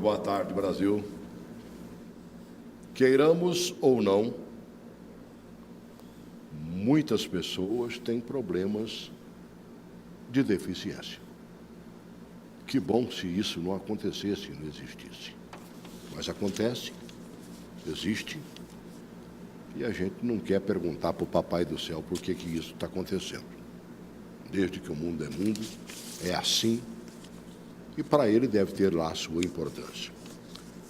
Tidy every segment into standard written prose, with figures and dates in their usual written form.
boa tarde, Brasil. Queiramos ou não, muitas pessoas têm problemas de deficiência. Que bom se isso não acontecesse, não existisse. Mas acontece, existe, e a gente não quer perguntar para o Papai do Céu por que isso está acontecendo. Desde que o mundo é mundo, é assim, e para ele deve ter lá a sua importância.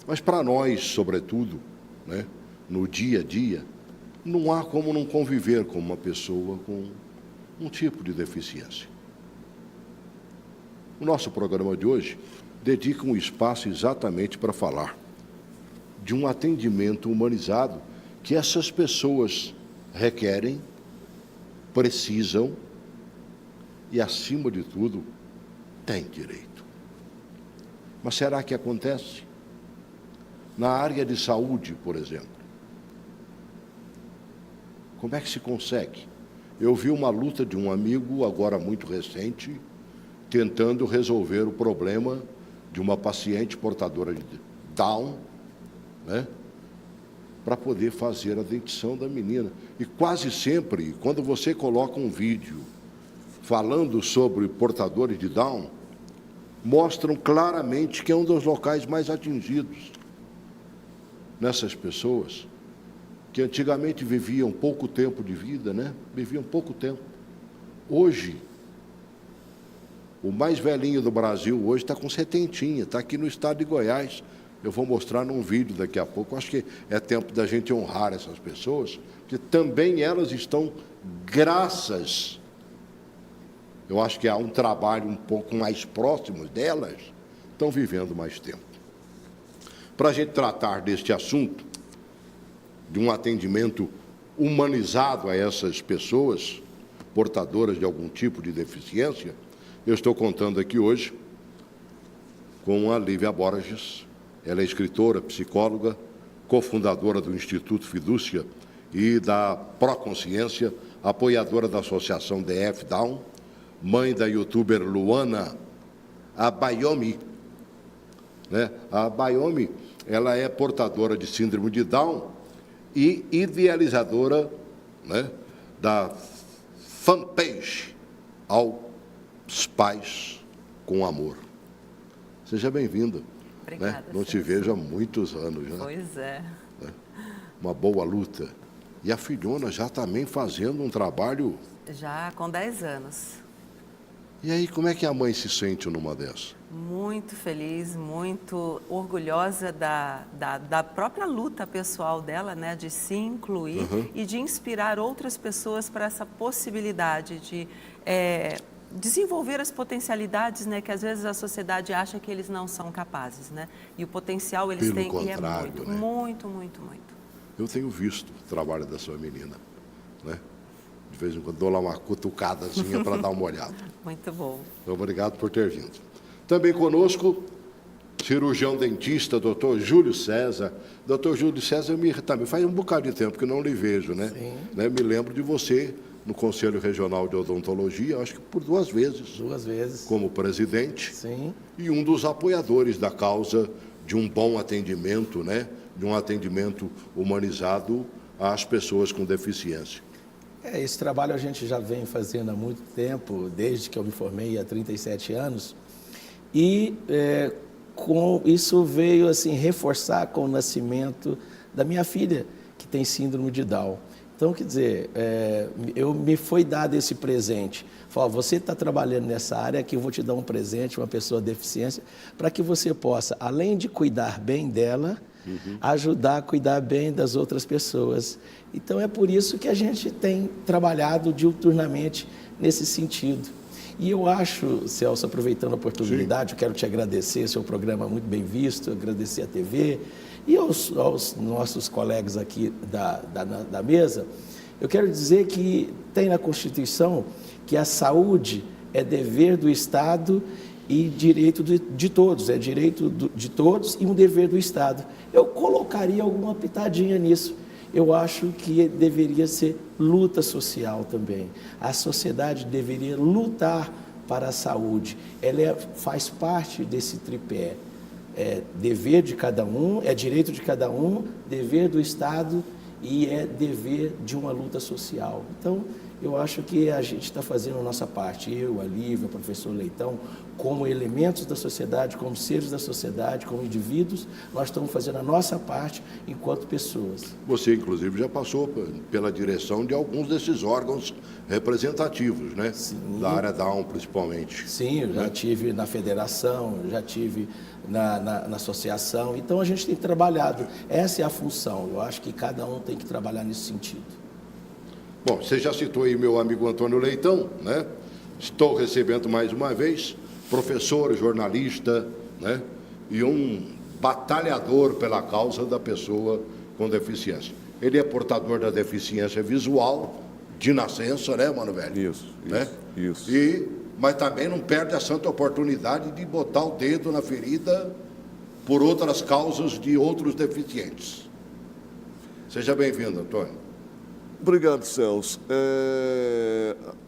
Mas para nós, sobretudo, né, no dia a dia, não há como não conviver com uma pessoa com um tipo de deficiência. O nosso programa de hoje dedica um espaço exatamente para falar de um atendimento humanizado que essas pessoas requerem, precisam e, acima de tudo, têm direito. Mas será que acontece? Na área de saúde, por exemplo, como é que se consegue? Eu vi uma luta de um amigo, agora muito recente, tentando resolver o problema de uma paciente portadora de Down, né, para poder fazer a dentição da menina. E quase sempre, quando você coloca um vídeo falando sobre portadores de Down, mostram claramente que é um dos locais mais atingidos nessas pessoas, que antigamente viviam pouco tempo de vida, né? Viviam pouco tempo. Hoje, o mais velhinho do Brasil hoje está com 70, está aqui no estado de Goiás. Eu vou mostrar num vídeo daqui a pouco. Acho que é tempo da gente honrar essas pessoas, que também elas estão, graças, eu acho que há um trabalho um pouco mais próximo delas, estão vivendo mais tempo. Para a gente tratar deste assunto, de um atendimento humanizado a essas pessoas portadoras de algum tipo de deficiência, eu estou contando aqui hoje com a Lívia Borges. Ela é escritora, psicóloga, cofundadora do Instituto Fidúcia e da Proconsciência, apoiadora da Associação DF Down, mãe da youtuber Luana Abayomi, né? A Abayomi, ela é portadora de síndrome de Down e idealizadora, né, da fanpage Aos Pais com Amor. Seja bem-vinda. Obrigada. Né? Não te vejo há muitos anos já. Pois é. Né? Uma boa luta. E a filhona já também fazendo um trabalho... Já com 10 anos. E aí, como é que a mãe se sente numa dessas? Muito feliz, muito orgulhosa da própria luta pessoal dela, né, de se incluir e de inspirar outras pessoas para essa possibilidade de desenvolver as potencialidades, né, que às vezes a sociedade acha que eles não são capazes, né? E o potencial eles têm, e é muito, né? muito. Eu tenho visto o trabalho da sua menina, né? De vez em quando dou lá uma cutucadazinha para dar uma olhada. Muito bom. Então, obrigado por ter vindo. Também conosco, cirurgião dentista, doutor Júlio César. Doutor Júlio César, também faz um bocado de tempo que não lhe vejo, né? Sim. Né? Me lembro de você no Conselho Regional de Odontologia, acho que por 2 vezes. 2 vezes. Como presidente. Sim. E um dos apoiadores da causa de um bom atendimento, né? De um atendimento humanizado às pessoas com deficiência. Esse trabalho a gente já vem fazendo há muito tempo, desde que eu me formei há 37 anos. E com isso veio assim reforçar com o nascimento da minha filha, que tem síndrome de Down. Então, quer dizer, me foi dado esse presente. Falou, você está trabalhando nessa área, que eu vou te dar um presente, uma pessoa com deficiência, para que você possa, além de cuidar bem dela, ajudar a cuidar bem das outras pessoas. Então, é por isso que a gente tem trabalhado diuturnamente nesse sentido. E eu acho, Celso, aproveitando a oportunidade, eu quero te agradecer, seu programa é muito bem visto, agradecer a TV e aos nossos colegas aqui da mesa. Eu quero dizer que tem na Constituição que a saúde é dever do Estado e direito de todos, é direito de todos e um dever do Estado. Eu colocaria alguma pitadinha nisso. Eu acho que deveria ser luta social também. A sociedade deveria lutar para a saúde. Ela faz parte desse tripé. É dever de cada um, é direito de cada um, dever do Estado e é dever de uma luta social. Então, eu acho que a gente está fazendo a nossa parte, eu, a Lívia, o professor Leitão, como elementos da sociedade, como seres da sociedade, como indivíduos, nós estamos fazendo a nossa parte enquanto pessoas. Você, inclusive, já passou pela direção de alguns desses órgãos representativos, né? Sim. Da área Down, principalmente. Sim, eu já tive na federação, já tive na associação, então a gente tem trabalhado, essa é a função, eu acho que cada um tem que trabalhar nesse sentido. Bom, você já citou aí meu amigo Antônio Leitão, né? Estou recebendo mais uma vez, professor, jornalista, né? E um batalhador pela causa da pessoa com deficiência. Ele é portador da deficiência visual, de nascença, né, mano velho? Isso, né? isso. Mas também não perde a santa oportunidade de botar o dedo na ferida por outras causas de outros deficientes. Seja bem-vindo, Antônio. Obrigado, Celso.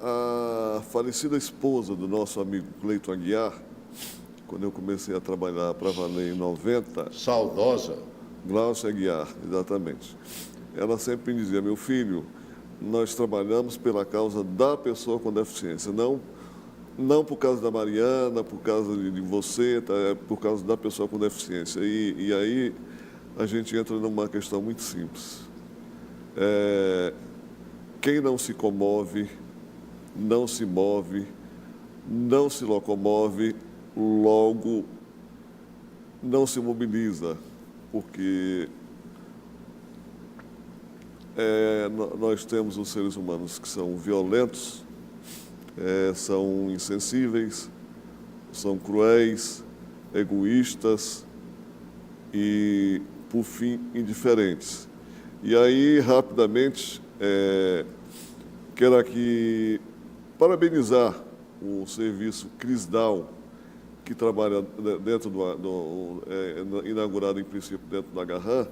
A falecida esposa do nosso amigo Cleiton Aguiar, quando eu comecei a trabalhar para valer em 90... Saudosa. Glaucia Aguiar, exatamente. Ela sempre me dizia, meu filho, nós trabalhamos pela causa da pessoa com deficiência, não por causa da Mariana, por causa de você, tá? É por causa da pessoa com deficiência. E aí a gente entra numa questão muito simples. Quem não se comove, não se move, não se locomove, logo não se mobiliza, porque nós temos os seres humanos que são violentos, são insensíveis, são cruéis, egoístas e, por fim, indiferentes. E aí, rapidamente, quero aqui parabenizar o serviço CRISDAL, que trabalha dentro inaugurado em princípio dentro da Garran.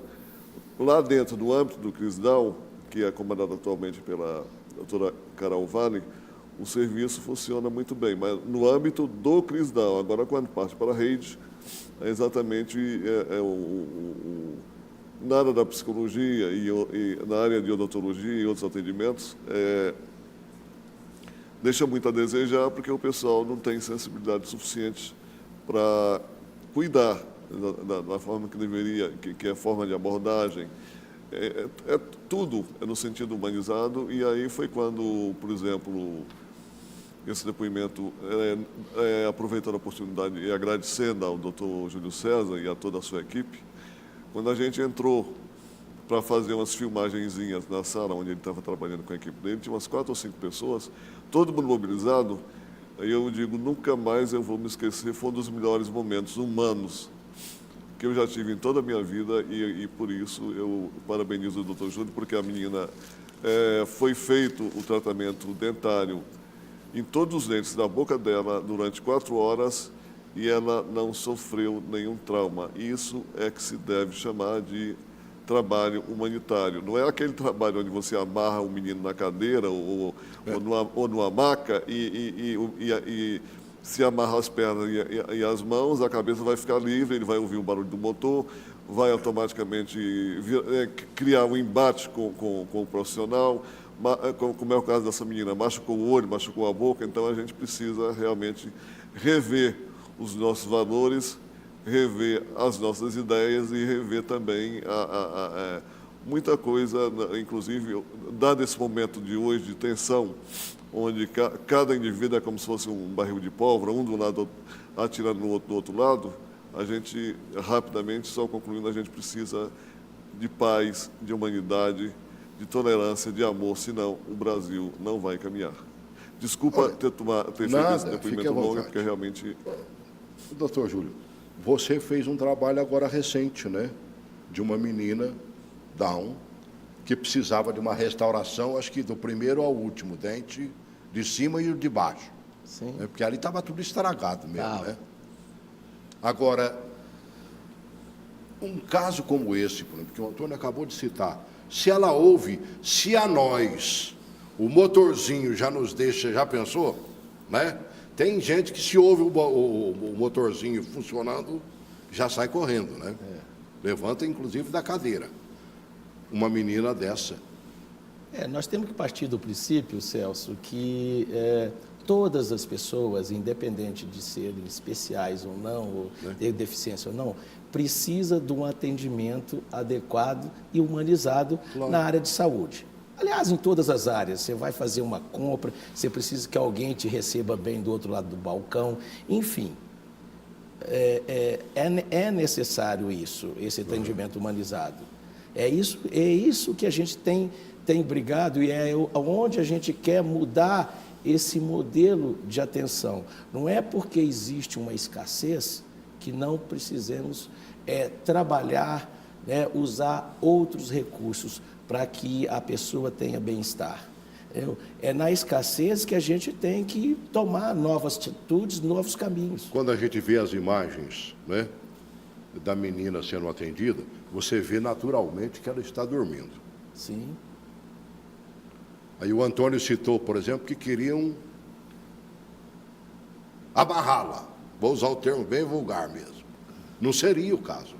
Lá dentro do âmbito do CRISDAL, que é comandado atualmente pela doutora Carol Vale, o serviço funciona muito bem, mas no âmbito do CRISDAL. Agora, quando parte para a rede, é exatamente na área da psicologia e na área de odontologia e outros atendimentos, deixa muito a desejar, porque o pessoal não tem sensibilidade suficiente para cuidar da forma que deveria, que é a forma de abordagem. Tudo é no sentido humanizado, e aí foi quando, por exemplo, esse depoimento, aproveitando a oportunidade e agradecendo ao doutor Júlio César e a toda a sua equipe, quando a gente entrou para fazer umas filmagenzinhas na sala onde ele estava trabalhando com a equipe dele, tinha umas 4 ou 5 pessoas, todo mundo mobilizado, aí eu digo, nunca mais eu vou me esquecer, foi um dos melhores momentos humanos que eu já tive em toda a minha vida, e por isso eu parabenizo o doutor Júlio, porque a menina foi feito o tratamento dentário em todos os dentes da boca dela durante 4 horas e ela não sofreu nenhum trauma. Isso é que se deve chamar de trabalho humanitário. Não é aquele trabalho onde você amarra o menino na cadeira ou numa maca e se amarra as pernas e as mãos, a cabeça vai ficar livre, ele vai ouvir o barulho do motor, vai automaticamente criar um embate com o profissional, como é o caso dessa menina, machucou o olho, machucou a boca, então a gente precisa realmente rever os nossos valores, rever as nossas ideias e rever também muita coisa, inclusive, dado esse momento de hoje de tensão, onde cada indivíduo é como se fosse um barril de pólvora, um do lado atirando no outro do outro lado, a gente, rapidamente, só concluindo, a gente precisa de paz, de humanidade, de tolerância, de amor, senão o Brasil não vai caminhar. Desculpa ter feito esse depoimento longo, porque realmente... Doutor Júlio, você fez um trabalho agora recente, né? De uma menina Down, que precisava de uma restauração, acho que do primeiro ao último dente, de cima e de baixo. Sim. Né? Porque ali estava tudo estragado mesmo, né? Agora, um caso como esse, por exemplo, que o Antônio acabou de citar, se ela ouve, se a nós, o motorzinho já nos deixa, já pensou? Né? Tem gente que se ouve o motorzinho funcionando, já sai correndo, né? Levanta, inclusive, da cadeira. Uma menina dessa. Nós temos que partir do princípio, Celso, que todas as pessoas, independente de serem especiais ou não, ou ter deficiência ou não, precisa de um atendimento adequado e humanizado na área de saúde. Aliás, em todas as áreas, você vai fazer uma compra, você precisa que alguém te receba bem do outro lado do balcão, enfim. É necessário esse atendimento humanizado. É isso que a gente tem brigado e é onde a gente quer mudar esse modelo de atenção. Não é porque existe uma escassez que não precisemos trabalhar, usar outros recursos para que a pessoa tenha bem-estar. É na escassez que a gente tem que tomar novas atitudes, novos caminhos. Quando a gente vê as imagens, né, da menina sendo atendida, você vê naturalmente que ela está dormindo. Sim. Aí o Antônio citou, por exemplo, que queriam amarrá-la. Vou usar o termo bem vulgar mesmo. Não seria o caso.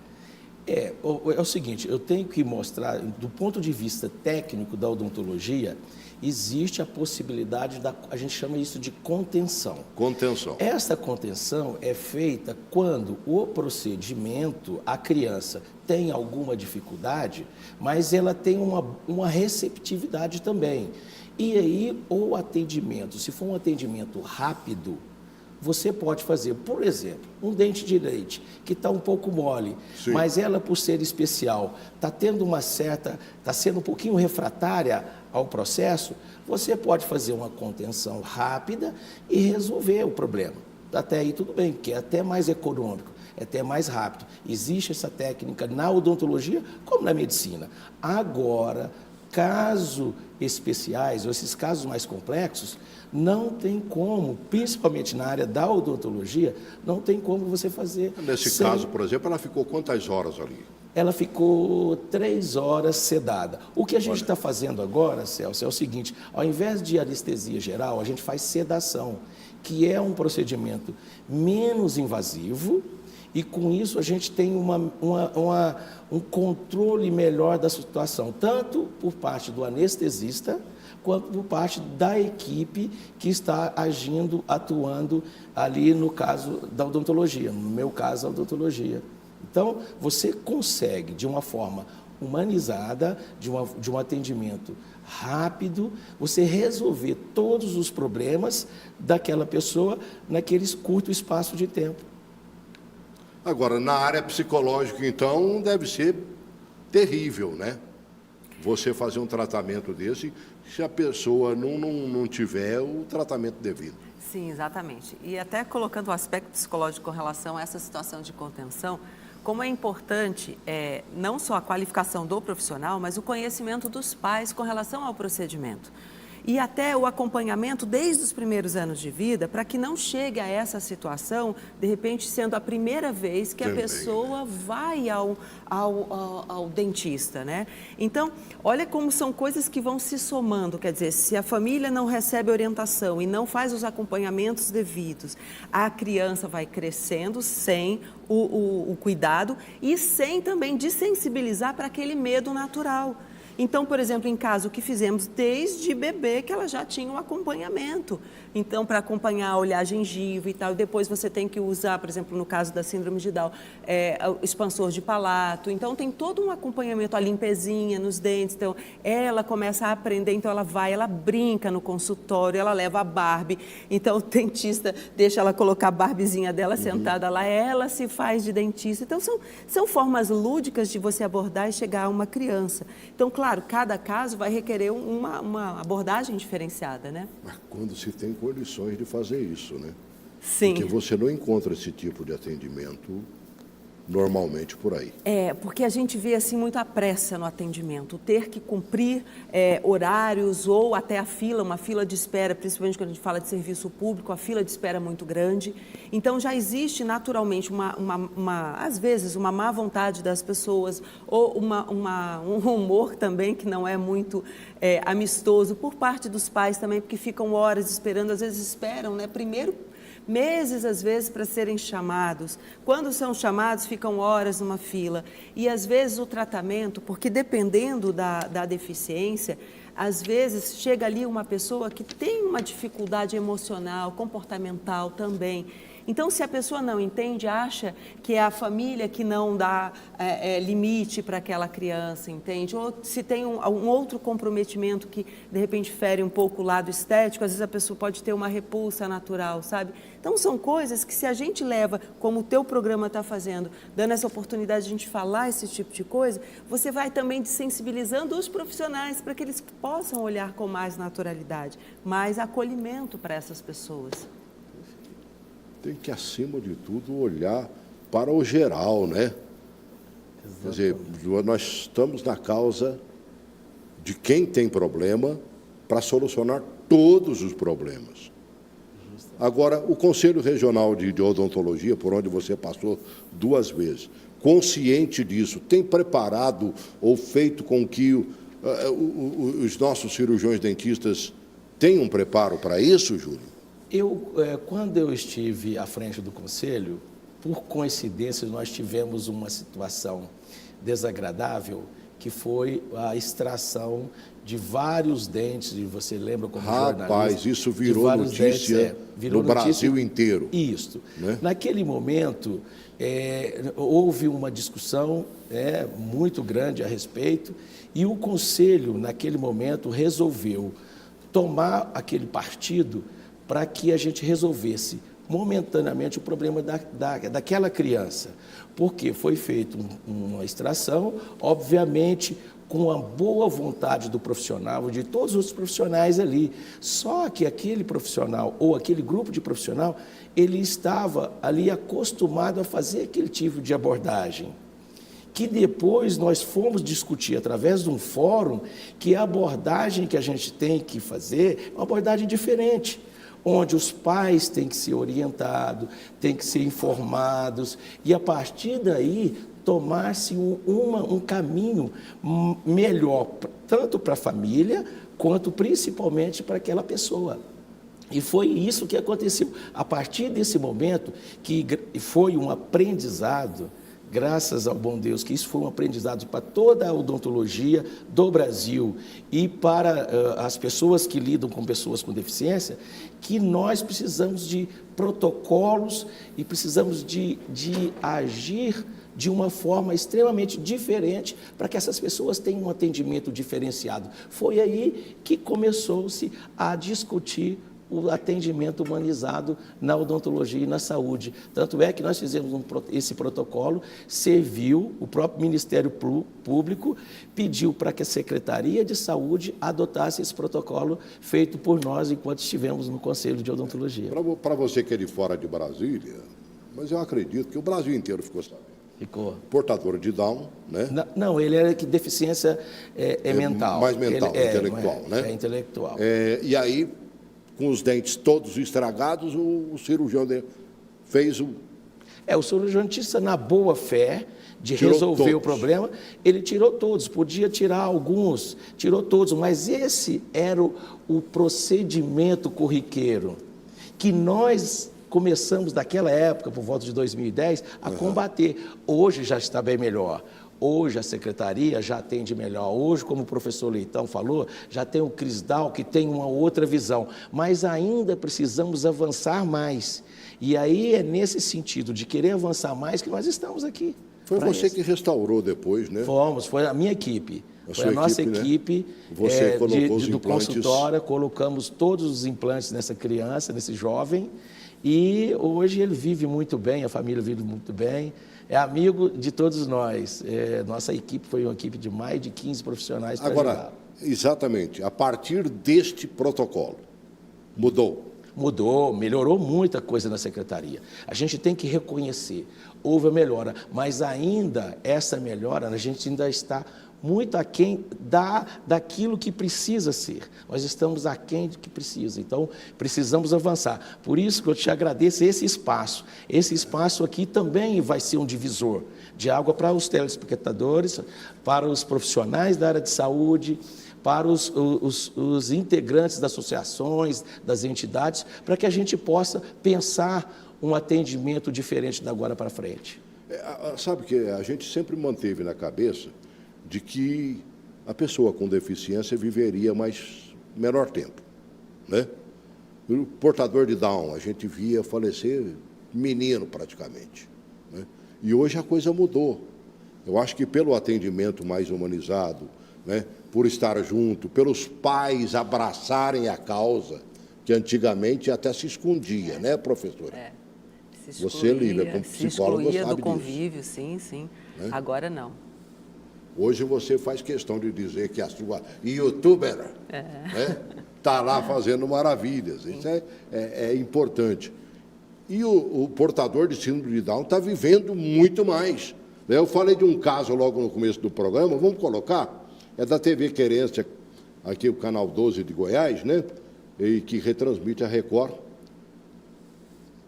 É o seguinte, eu tenho que mostrar, do ponto de vista técnico da odontologia, existe a possibilidade a gente chama isso de contenção. Contenção. Essa contenção é feita quando o procedimento, a criança tem alguma dificuldade, mas ela tem uma receptividade também. E aí, o atendimento, se for um atendimento rápido, você pode fazer, por exemplo, um dente de leite que está um pouco mole, sim, mas ela, por ser especial, está sendo um pouquinho refratária ao processo, você pode fazer uma contenção rápida e resolver o problema. Até aí tudo bem, porque é até mais econômico, é até mais rápido. Existe essa técnica na odontologia como na medicina. Agora, casos especiais, ou esses casos mais complexos, não tem como, principalmente na área da odontologia, não tem como você fazer. Nesse caso, por exemplo, ela ficou quantas horas ali? Ela ficou 3 horas sedada. O que a gente está fazendo agora, Celso, é o seguinte, ao invés de anestesia geral, a gente faz sedação, que é um procedimento menos invasivo, e com isso a gente tem um controle melhor da situação, tanto por parte do anestesista, quanto por parte da equipe que está atuando ali no caso da odontologia, no meu caso, a odontologia. Então, você consegue, de uma forma humanizada, de um atendimento rápido, você resolver todos os problemas daquela pessoa naquele curto espaço de tempo. Agora, na área psicológica, então, deve ser terrível, né? Você fazer um tratamento desse, se a pessoa não tiver o tratamento devido. Sim, exatamente. E até colocando o aspecto psicológico com relação a essa situação de contenção, como é importante não só a qualificação do profissional, mas o conhecimento dos pais com relação ao procedimento. E até o acompanhamento desde os primeiros anos de vida, para que não chegue a essa situação, de repente sendo a primeira vez que a pessoa vai ao dentista, né? Então, olha como são coisas que vão se somando, quer dizer, se a família não recebe orientação e não faz os acompanhamentos devidos, a criança vai crescendo sem o cuidado e sem também desensibilizar para aquele medo natural. Então, por exemplo, em caso que fizemos desde bebê, que ela já tinha um acompanhamento. Então, para acompanhar, olhar a gengiva e tal, e depois você tem que usar, por exemplo, no caso da síndrome de Down, expansor de palato. Então, tem todo um acompanhamento, a limpezinha nos dentes. Então, ela começa a aprender, então ela brinca no consultório, ela leva a Barbie. Então, o dentista deixa ela colocar a Barbiezinha dela sentada lá, ela se faz de dentista. Então, são formas lúdicas de você abordar e chegar a uma criança. Então, claro, cada caso vai requerer uma abordagem diferenciada, né? Mas quando se tem condições de fazer isso, né? Sim. Porque você não encontra esse tipo de atendimento normalmente por aí. Porque a gente vê assim muito a pressa no atendimento, ter que cumprir horários ou até uma fila de espera, principalmente quando a gente fala de serviço público, a fila de espera é muito grande. Então já existe naturalmente às vezes uma má vontade das pessoas ou um humor também que não é muito amistoso por parte dos pais também, porque ficam horas esperando, às vezes esperam, né? Primeiro meses às vezes para serem chamados. Quando são chamados, ficam horas numa fila. E às vezes o tratamento, porque dependendo da deficiência, às vezes chega ali uma pessoa que tem uma dificuldade emocional, comportamental também. Então, se a pessoa não entende, acha que é a família que não dá limite para aquela criança, entende? Ou se tem um outro comprometimento que, de repente, fere um pouco o lado estético, às vezes a pessoa pode ter uma repulsa natural, sabe? Então, são coisas que se a gente leva, como o teu programa está fazendo, dando essa oportunidade de a gente falar esse tipo de coisa, você vai também sensibilizando os profissionais para que eles possam olhar com mais naturalidade, mais acolhimento para essas pessoas. Tem que, acima de tudo, olhar para o geral, né? Quer dizer, nós estamos na causa de quem tem problema para solucionar todos os problemas. Agora, o Conselho Regional de Odontologia, por onde você passou 2 vezes, consciente disso, tem preparado ou feito com que os nossos cirurgiões dentistas tenham um preparo para isso, Júlio? Quando eu estive à frente do Conselho, por coincidência, nós tivemos uma situação desagradável, que foi a extração de vários dentes, e você lembra como jornalista? Rapaz, isso virou notícia no Brasil inteiro. Isso. Né? Naquele momento, houve uma discussão muito grande a respeito, e o Conselho, naquele momento, resolveu tomar aquele partido para que a gente resolvesse momentaneamente o problema daquela criança, porque foi feita uma extração, obviamente, com a boa vontade do profissional, de todos os profissionais ali, só que aquele profissional ou aquele grupo de profissional, ele estava ali acostumado a fazer aquele tipo de abordagem, que depois nós fomos discutir através de um fórum que a abordagem que a gente tem que fazer é uma abordagem diferente, onde os pais têm que ser orientados, têm que ser informados, e a partir daí tomar-se um caminho melhor, tanto para a família, quanto principalmente para aquela pessoa. E foi isso que aconteceu. A partir desse momento, que foi um aprendizado, graças ao bom Deus, que isso foi um aprendizado para toda a odontologia do Brasil e para as pessoas que lidam com pessoas com deficiência, que nós precisamos de protocolos e precisamos de agir de uma forma extremamente diferente para que essas pessoas tenham um atendimento diferenciado. Foi aí que começou-se a discutir o atendimento humanizado na odontologia e na saúde. Tanto é que nós fizemos esse protocolo, serviu, o próprio Ministério Público pediu para que a Secretaria de Saúde adotasse esse protocolo feito por nós enquanto estivemos no Conselho de Odontologia. Para você que é de fora de Brasília, mas eu acredito que o Brasil inteiro ficou sabendo. Ficou. Portador de Down, né? Não, ele era que deficiência mental. Mais mental, intelectual, né? É intelectual. E aí, com os dentes todos estragados, o cirurgião fez o... O cirurgião dentista, na boa fé de tirou resolver todos. o problema, ele tirou todos, podia tirar alguns, tirou todos, mas esse era o procedimento corriqueiro que nós começamos naquela época, por volta de 2010, a combater. Hoje já está bem melhor. Hoje a secretaria já atende melhor. Hoje, como o professor Leitão falou, já tem o Crisdal que tem uma outra visão. Mas ainda precisamos avançar mais. E aí é nesse sentido de querer avançar mais que nós estamos aqui. Foi você que restaurou depois, né? Foi a minha equipe. Foi a nossa equipe, né? Você colocou os do implantes. consultório, colocamos todos os implantes nessa criança, nesse jovem. E hoje ele vive muito bem, a família vive muito bem. É amigo de todos nós. Nossa equipe foi uma equipe de mais de 15 profissionais para ajudar. Agora, exatamente, a partir deste protocolo, mudou. Mudou, melhorou muita coisa na secretaria. A gente tem que reconhecer, houve a melhora, mas ainda essa melhora, a gente ainda está muito aquém daquilo que precisa ser. Nós estamos aquém do que precisa, então precisamos avançar. Por isso que eu te agradeço esse espaço. Esse espaço aqui também vai ser um divisor de água para os telespectadores, para os profissionais da área de saúde, para os integrantes das associações, das entidades, para que a gente possa pensar um atendimento diferente da agora para frente. Sabe que a gente sempre manteve na cabeça de que a pessoa com deficiência viveria menor tempo, né? O portador de Down, a gente via falecer menino praticamente, né? E hoje a coisa mudou. Eu acho que pelo atendimento mais humanizado, né, por estar junto, pelos pais abraçarem a causa, que antigamente até se escondia, né, professora? Você, Lívia, como psicóloga, se excluía sabe do convívio, disso. Sim. Né? Agora não. Hoje você faz questão de dizer que a sua youtuber está lá fazendo maravilhas. Isso é importante. E o portador de síndrome de Down está vivendo muito mais. Eu falei de um caso logo no começo do programa, vamos colocar, é da TV Querência, aqui o canal 12 de Goiás, né? E que retransmite a Record.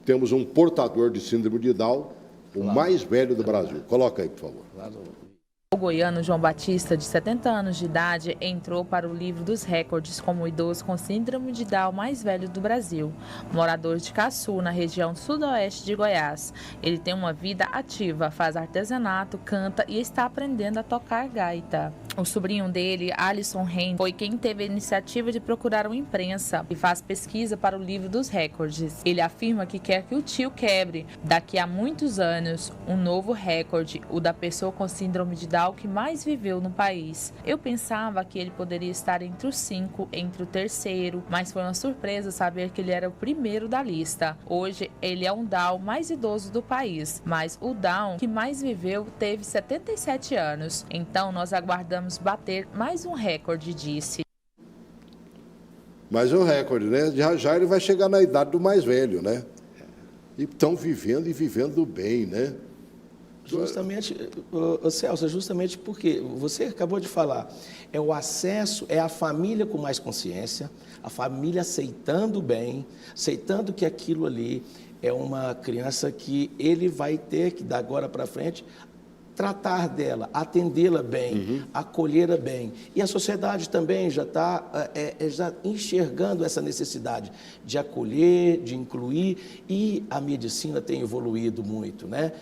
Temos um portador de síndrome de Down, o mais velho do Brasil. Coloca aí, por favor. O goiano João Batista, de 70 anos de idade, entrou para o livro dos recordes como o idoso com síndrome de Down mais velho do Brasil. Morador de Caçu, na região sudoeste de Goiás. Ele tem uma vida ativa, faz artesanato, canta e está aprendendo a tocar gaita. O sobrinho dele, Alisson Rein, foi quem teve a iniciativa de procurar uma imprensa e faz pesquisa para o livro dos recordes. Ele afirma que quer que o tio quebre, daqui a muitos anos, um novo recorde, o da pessoa com síndrome de Down que mais viveu no país. Eu pensava que ele poderia estar entre os 5, entre o terceiro, mas foi uma surpresa saber que ele era o primeiro da lista. Hoje, ele é um Down mais idoso do país, mas o Down que mais viveu teve 77 anos. Então, nós aguardamos bater mais um recorde, disse. Mais um recorde, né? Já ele vai chegar na idade do mais velho, né? E estão vivendo e vivendo bem, né? Justamente, Celso, justamente porque você acabou de falar, é o acesso, é a família com mais consciência, a família aceitando bem, aceitando que aquilo ali é uma criança que ele vai ter que, da agora para frente, tratar dela, atendê-la bem, acolhê-la bem. E a sociedade também já está já enxergando essa necessidade de acolher, de incluir, e a medicina tem evoluído muito, né?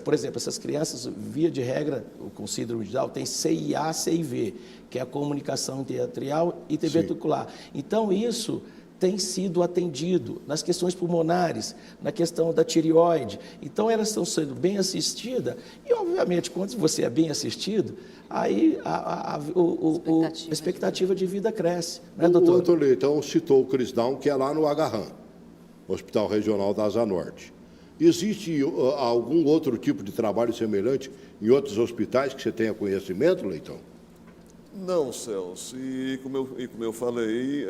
Por exemplo, essas crianças, via de regra, com síndrome de Down, tem CIA, CIV, que é a comunicação inteatrial e interventricular. Então, isso tem sido atendido nas questões pulmonares, na questão da tireoide. Então, elas estão sendo bem assistidas e, obviamente, quando você é bem assistido, aí a expectativa de vida cresce. Né, doutor? O Antônio, então, citou o Chris Down, que é lá no Agarram, Hospital Regional da Asa Norte. Existe algum outro tipo de trabalho semelhante em outros hospitais que você tenha conhecimento, Leitão? Não, Celso. E como eu falei,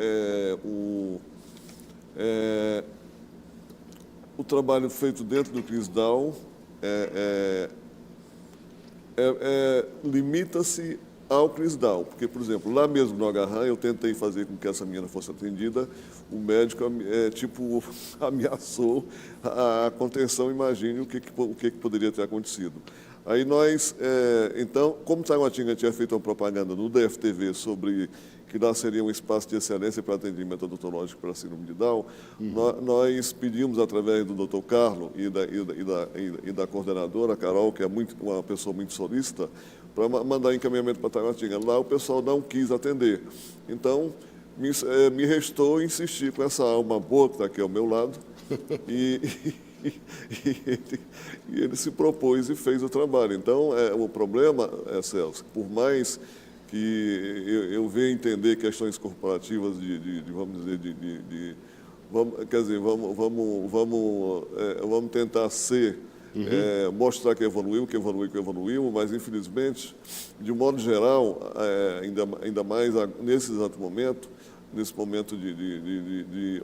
o trabalho feito dentro do Chris Down limita-se ao Chris Down. Porque, por exemplo, lá mesmo no Agarram, eu tentei fazer com que essa menina fosse atendida, o médico ameaçou a contenção, imagine o que poderia ter acontecido. Aí nós, então, como Taguatinga tinha feito uma propaganda no DFTV sobre que lá seria um espaço de excelência para atendimento odontológico para síndrome de Down, nós pedimos, através do Dr. Carlos e da coordenadora, Carol, que é uma pessoa muito solícita, para mandar encaminhamento para Taguatinga. Lá o pessoal não quis atender. Então, me restou insistir com essa alma boa que está aqui ao meu lado e ele se propôs e fez o trabalho. Então, o problema, Celso, por mais que eu venha entender questões corporativas vamos tentar mostrar que evoluiu, mas infelizmente, de modo geral, ainda mais nesse exato momento, nesse momento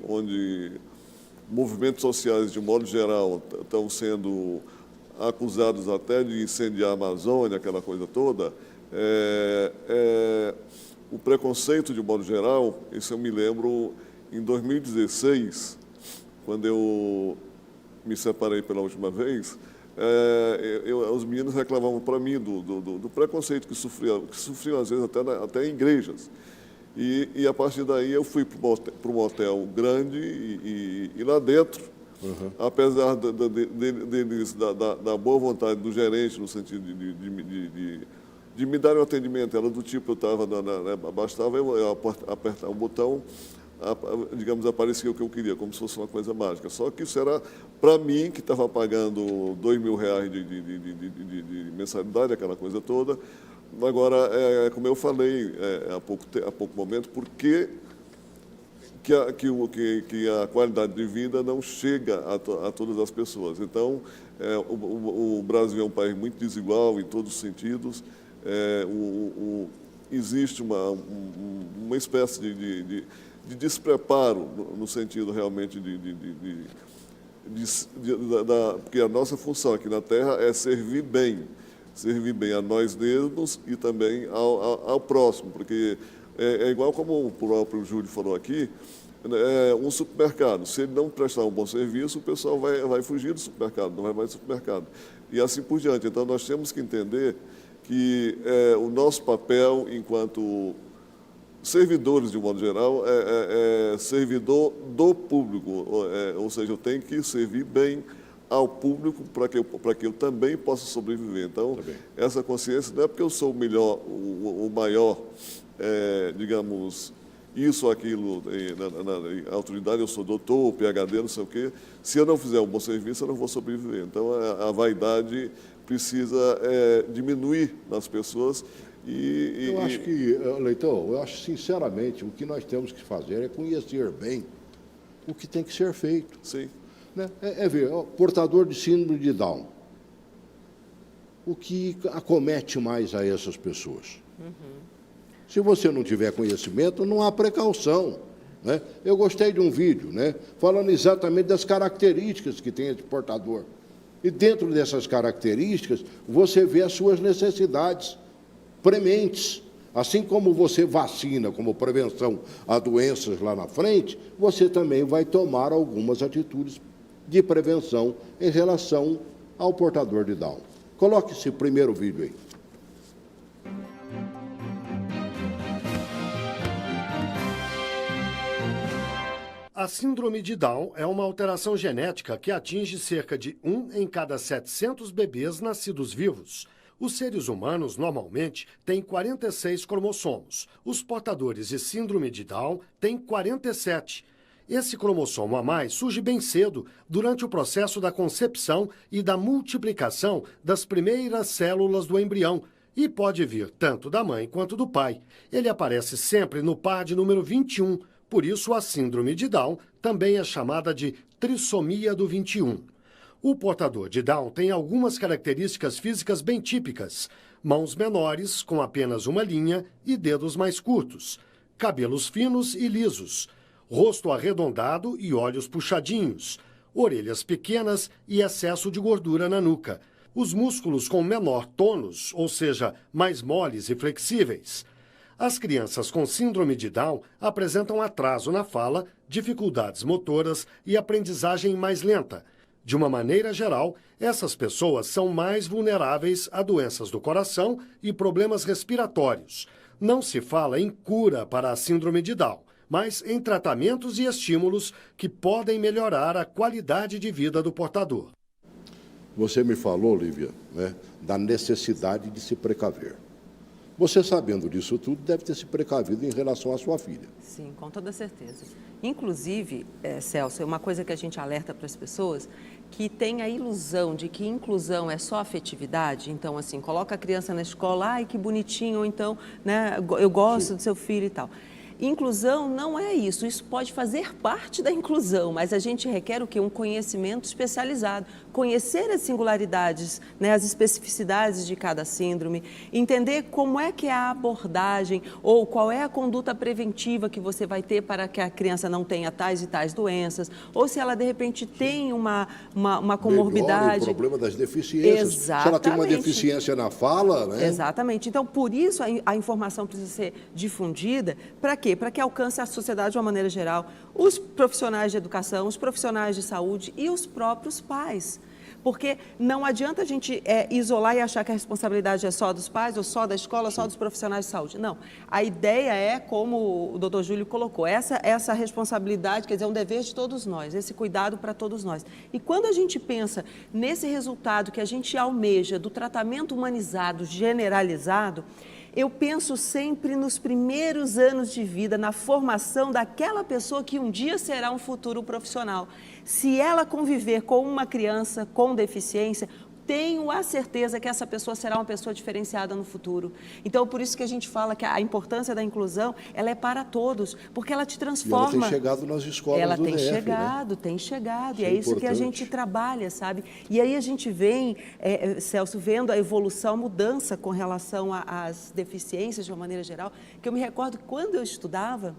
onde movimentos sociais, de modo geral, estão sendo acusados até de incendiar a Amazônia, aquela coisa toda, o preconceito, de modo geral, isso eu me lembro, em 2016, quando eu me separei pela última vez, os meninos reclamavam para mim do preconceito que sofriam às vezes até em igrejas. E a partir daí eu fui para um hotel grande e lá dentro, apesar deles, da boa vontade do gerente, no sentido de me dar um atendimento, era do tipo, eu estava, bastava eu apertar um botão, digamos, aparecia o que eu queria, como se fosse uma coisa mágica. Só que isso era para mim, que estava pagando R$2.000 de mensalidade, aquela coisa toda. Agora, como eu falei há pouco momento, por que a qualidade de vida não chega a todas as pessoas? Então, o Brasil é um país muito desigual em todos os sentidos. Existe uma espécie de despreparo no sentido realmente porque a nossa função aqui na Terra é servir bem a nós mesmos e também ao próximo, porque é igual como o próprio Júlio falou aqui, um supermercado, se ele não prestar um bom serviço, o pessoal vai fugir do supermercado, não vai mais do supermercado, e assim por diante. Então, nós temos que entender que o nosso papel enquanto servidores, de um modo geral, é servidor do público, ou seja, eu tenho que servir bem ao público para que eu também possa sobreviver. Então, essa consciência não é porque eu sou o melhor, o maior, digamos, isso ou aquilo, na autoridade, eu sou doutor, PhD, não sei o quê. Se eu não fizer um bom serviço, eu não vou sobreviver. Então, a vaidade precisa diminuir nas pessoas. Eu acho que, Leitão, eu acho sinceramente, o que nós temos que fazer é conhecer bem o que tem que ser feito. Sim. Né? Ver, portador de síndrome de Down, o que acomete mais a essas pessoas? Se você não tiver conhecimento, não há precaução. Né? Eu gostei de um vídeo, né, falando exatamente das características que tem esse portador. E dentro dessas características, você vê as suas necessidades prementes. Assim como você vacina como prevenção a doenças lá na frente, você também vai tomar algumas atitudes de prevenção em relação ao portador de Down. Coloque esse primeiro vídeo aí. A síndrome de Down é uma alteração genética que atinge cerca de 1 em cada 700 bebês nascidos vivos. Os seres humanos, normalmente, têm 46 cromossomos. Os portadores de síndrome de Down têm 47. Esse cromossomo a mais surge bem cedo, durante o processo da concepção e da multiplicação das primeiras células do embrião, e pode vir tanto da mãe quanto do pai. Ele aparece sempre no par de número 21, por isso a síndrome de Down também é chamada de trissomia do 21. O portador de Down tem algumas características físicas bem típicas: mãos menores, com apenas uma linha, e dedos mais curtos, cabelos finos e lisos, rosto arredondado e olhos puxadinhos, orelhas pequenas e excesso de gordura na nuca, os músculos com menor tônus, ou seja, mais moles e flexíveis. As crianças com síndrome de Down apresentam atraso na fala, dificuldades motoras e aprendizagem mais lenta. De uma maneira geral, essas pessoas são mais vulneráveis a doenças do coração e problemas respiratórios. Não se fala em cura para a síndrome de Down, mas em tratamentos e estímulos que podem melhorar a qualidade de vida do portador. Você me falou, Lívia, né, da necessidade de se precaver. Você, sabendo disso tudo, deve ter se precavido em relação à sua filha. Sim, com toda certeza. Inclusive, Celso, é uma coisa que a gente alerta para as pessoas, que tem a ilusão de que inclusão é só afetividade. Então, assim, coloca a criança na escola, ai, que bonitinho, ou então, né, eu gosto do seu filho e tal. Inclusão não é isso, isso pode fazer parte da inclusão, mas a gente requer o quê? Um conhecimento especializado, conhecer as singularidades, né, as especificidades de cada síndrome, entender como é que é a abordagem ou qual é a conduta preventiva que você vai ter para que a criança não tenha tais e tais doenças, ou se ela de repente tem uma comorbidade. Melhora o problema das deficiências. Exatamente. Se ela tem uma deficiência na fala, né? Exatamente. Então, por isso a informação precisa ser difundida. Para quê? Para que alcance a sociedade de uma maneira geral, os profissionais de educação, os profissionais de saúde e os próprios pais. Porque não adianta a gente isolar e achar que a responsabilidade é só dos pais, ou só da escola, ou só dos profissionais de saúde. Não, a ideia é, como o doutor Júlio colocou, essa responsabilidade, quer dizer, é um dever de todos nós, esse cuidado para todos nós. E quando a gente pensa nesse resultado que a gente almeja do tratamento humanizado, generalizado, eu penso sempre nos primeiros anos de vida, na formação daquela pessoa que um dia será um futuro profissional. Se ela conviver com uma criança com deficiência, tenho a certeza que essa pessoa será uma pessoa diferenciada no futuro. Então, por isso que a gente fala que a importância da inclusão, ela é para todos, porque ela te transforma. E ela tem chegado nas escolas ela do tem DF, chegado, né? tem chegado, Isso e é isso que a importante. gente trabalha, sabe? E aí a gente vem, Celso, vendo a evolução, a mudança com relação às deficiências de uma maneira geral, que eu me recordo que quando eu estudava,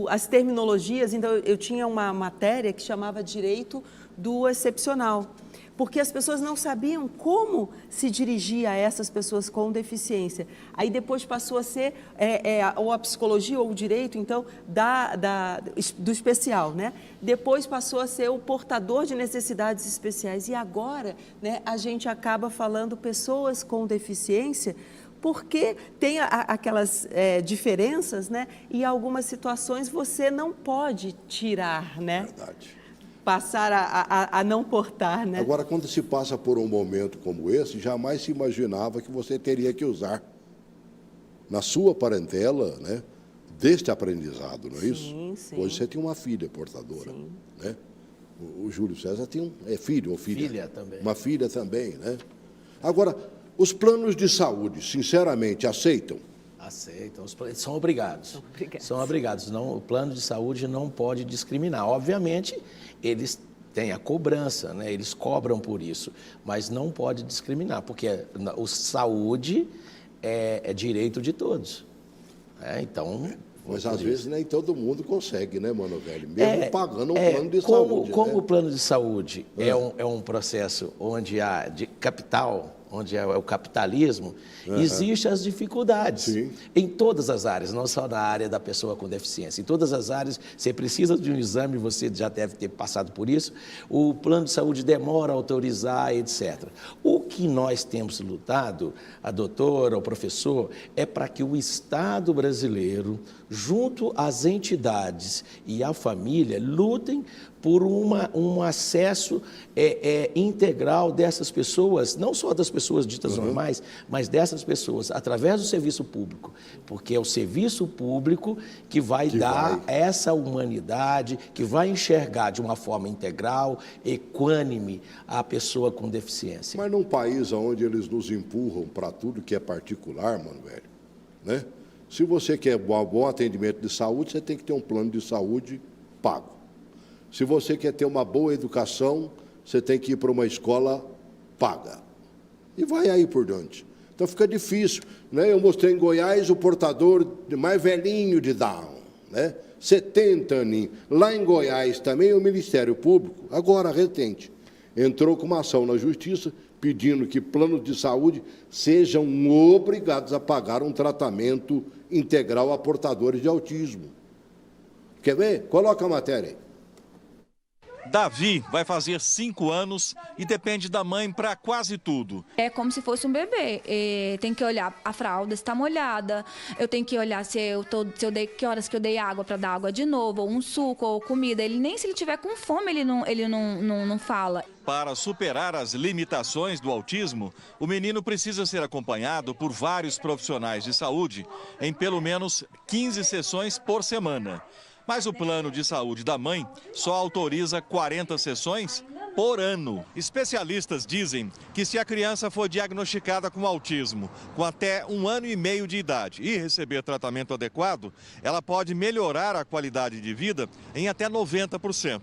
as terminologias, então eu tinha uma matéria que chamava Direito do Excepcional, porque as pessoas não sabiam como se dirigir a essas pessoas com deficiência. Aí depois passou a ser ou a psicologia ou o direito, então, do especial, né? Depois passou a ser o portador de necessidades especiais. E agora, né, a gente acaba falando pessoas com deficiência, porque tem aquelas diferenças, né? E em algumas situações você não pode tirar, né? Verdade. Passar a não portar, né? Agora, quando se passa por um momento como esse, jamais se imaginava que você teria que usar na sua parentela, né, deste aprendizado, não é isso? Sim. Hoje você tem uma filha portadora, Sim. né? O Júlio César tem filho ou filha? Filha também. Uma filha também, né? Agora, os planos de saúde, sinceramente, aceitam? Aceitam, são obrigados. São obrigados. Não, o plano de saúde não pode discriminar. Obviamente, eles têm a cobrança, né? Eles cobram por isso, mas não pode discriminar, porque o saúde é direito de todos. Então... Mas, às vezes, nem todo mundo consegue, né, mano velho? Mesmo pagando um plano de saúde. Como né? o plano de saúde é um processo onde há de capital, onde é o capitalismo, existem as dificuldades. Sim. Em todas as áreas, não só na área da pessoa com deficiência. Em todas as áreas, você precisa de um exame, você já deve ter passado por isso, o plano de saúde demora a autorizar, etc. O que nós temos lutado, a doutora, o professor, é para que o Estado brasileiro, junto às entidades e à família, lutem por um acesso integral dessas pessoas, não só das pessoas ditas normais, mas dessas pessoas, através do serviço público, porque é o serviço público que vai dar essa humanidade, que vai enxergar de uma forma integral, equânime, a pessoa com deficiência. Mas num país onde eles nos empurram para tudo que é particular, mano velho, né? Se você quer um bom atendimento de saúde, você tem que ter um plano de saúde pago. Se você quer ter uma boa educação, você tem que ir para uma escola paga. E vai aí por diante. Então fica difícil, né? Eu mostrei em Goiás o portador mais velhinho de Down, né? 70 aninhos. Lá em Goiás também o Ministério Público, agora recente, entrou com uma ação na Justiça pedindo que planos de saúde sejam obrigados a pagar um tratamento integral a portadores de autismo. Quer ver? Coloca a matéria aí. Davi vai fazer 5 anos e depende da mãe para quase tudo. É como se fosse um bebê. Tem que olhar a fralda se está molhada. Eu tenho que olhar que horas que eu dei água para dar água de novo, ou um suco, ou comida. Ele nem se ele tiver com fome ele não fala. Para superar as limitações do autismo, o menino precisa ser acompanhado por vários profissionais de saúde em pelo menos 15 sessões por semana. Mas o plano de saúde da mãe só autoriza 40 sessões por ano. Especialistas dizem que se a criança for diagnosticada com autismo com até 1 ano e meio de idade e receber tratamento adequado, ela pode melhorar a qualidade de vida em até 90%.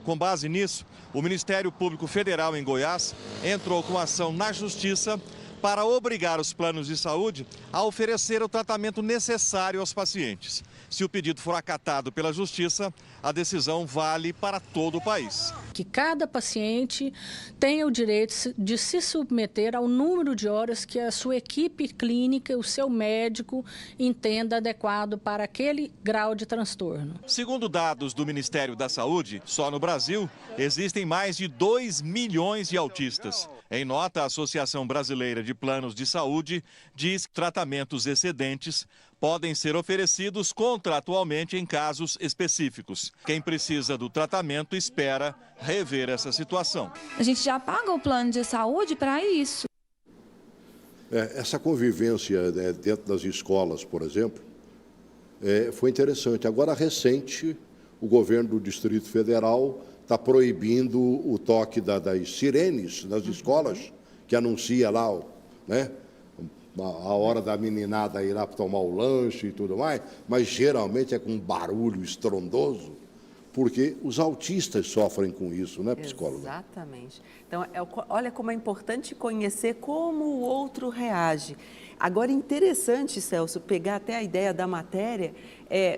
Com base nisso, o Ministério Público Federal em Goiás entrou com ação na Justiça para obrigar os planos de saúde a oferecer o tratamento necessário aos pacientes. Se o pedido for acatado pela Justiça, a decisão vale para todo o país. Que cada paciente tenha o direito de se submeter ao número de horas que a sua equipe clínica, o seu médico, entenda adequado para aquele grau de transtorno. Segundo dados do Ministério da Saúde, só no Brasil existem mais de 2 milhões de autistas. Em nota, a Associação Brasileira de Planos de Saúde diz que tratamentos excedentes podem ser oferecidos contratualmente em casos específicos. Quem precisa do tratamento espera rever essa situação. A gente já paga o plano de saúde para isso. Essa convivência dentro das escolas, por exemplo, foi interessante. Agora, recente, o governo do Distrito Federal está proibindo o toque das sirenes nas escolas, que anuncia lá, né, a hora da meninada ir lá para tomar o lanche e tudo mais, mas geralmente é com um barulho estrondoso, porque os autistas sofrem com isso, né, psicóloga? Exatamente. Então, olha como é importante conhecer como o outro reage. Agora, interessante, Celso, pegar até a ideia da matéria,